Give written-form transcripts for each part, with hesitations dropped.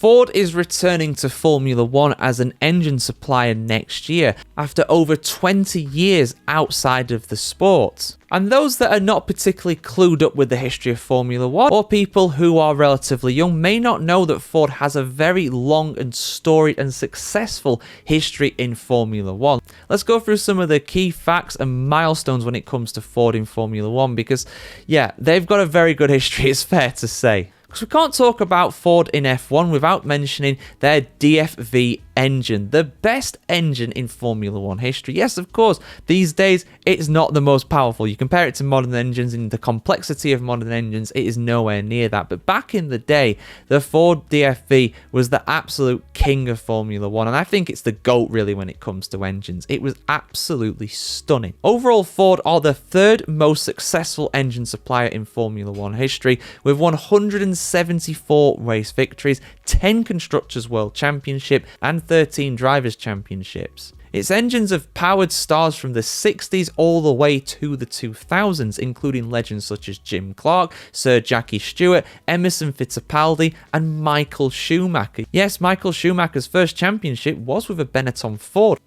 Ford is returning to Formula One as an engine supplier next year after over 20 years outside of the sport. And those that are not particularly clued up with the history of Formula One, or people who are relatively young, may not know that Ford has a very long and storied and successful history in Formula One. Let's go through some of the key facts and milestones when it comes to Ford in Formula One, because, yeah, they've got a very good history, it's fair to say. Because we can't talk about Ford in F1 without mentioning their DFV engine, the best engine in Formula One history. Yes, of course, these days it's not the most powerful. You compare it to modern engines, and the complexity of modern engines, it is nowhere near that. But back in the day, the Ford DFV was the absolute king of Formula One, and I think it's the GOAT really when it comes to engines. It was absolutely stunning. Overall, Ford are the third most successful engine supplier in Formula One history, with 174 race victories, 10 Constructors' World Championship, and 13 Drivers' Championships. Its engines have powered stars from the 60s all the way to the 2000s, including legends such as Jim Clark, Sir Jackie Stewart, Emerson Fittipaldi, and Michael Schumacher. Yes, Michael Schumacher's first championship was with a Benetton Ford.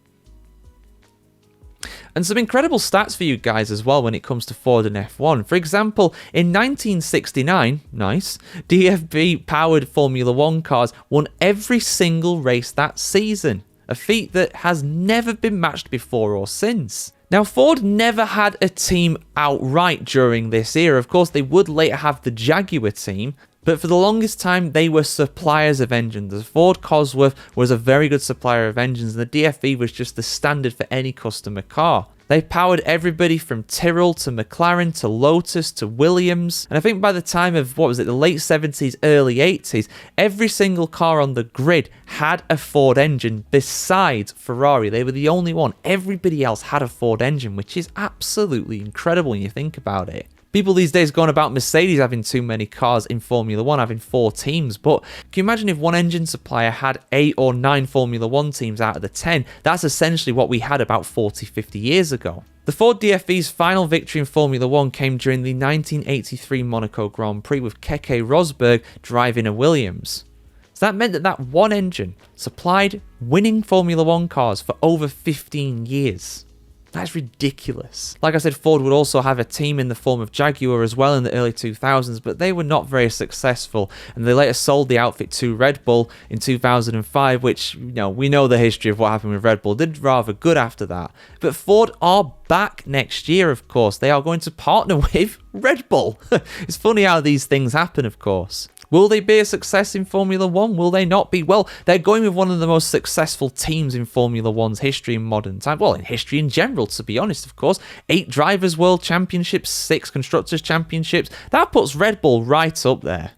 And some incredible stats for you guys as well when it comes to Ford and F1. For example, in 1969, nice, DFV-powered Formula One cars won every single race that season, a feat that has never been matched before or since. Now, Ford never had a team outright during this era. Of course, they would later have the Jaguar team, but for the longest time, they were suppliers of engines. The Ford Cosworth was a very good supplier of engines, and the DFV was just the standard for any customer car. They powered everybody from Tyrrell to McLaren to Lotus to Williams. And I think by the time of, the late 70s, early 80s, every single car on the grid had a Ford engine besides Ferrari. They were the only one. Everybody else had a Ford engine, which is absolutely incredible when you think about it. People these days going about Mercedes having too many cars in Formula One, having 4 teams. But can you imagine if one engine supplier had 8 or 9 Formula One teams out of the 10? That's essentially what we had about 40, 50 years ago. The Ford DFV's final victory in Formula One came during the 1983 Monaco Grand Prix with Keke Rosberg driving a Williams. So that meant that one engine supplied winning Formula One cars for over 15 years. That's ridiculous. Like I said, Ford would also have a team in the form of Jaguar as well in the early 2000s, but they were not very successful, and they later sold the outfit to Red Bull in 2005, which, we know the history of what happened with Red Bull. Did rather good after that. But Ford are back next year, of course. They are going to partner with Red Bull. It's funny how these things happen, of course. Will they be a success in Formula One? Will they not be? Well, they're going with one of the most successful teams in Formula One's history in modern time. Well, in history in general, to be honest, of course. 8 Drivers' World Championships, 6 Constructors' Championships. That puts Red Bull right up there.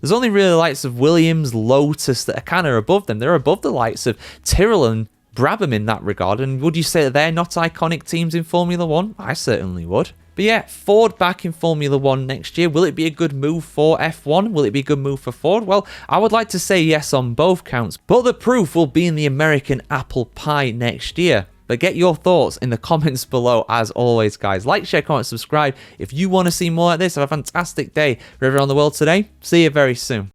There's only really the likes of Williams, Lotus that are kind of above them. They're above the likes of Tyrrell and Brabham in that regard. And would you say that they're not iconic teams in Formula One? I certainly would. But yeah, Ford back in Formula One next year. Will it be a good move for F1? Will it be a good move for Ford? Well, I would like to say yes on both counts, but the proof will be in the American apple pie next year. But get your thoughts in the comments below as always, guys. Like, share, comment, subscribe if you want to see more like this. Have a fantastic day wherever around the world today. See you very soon.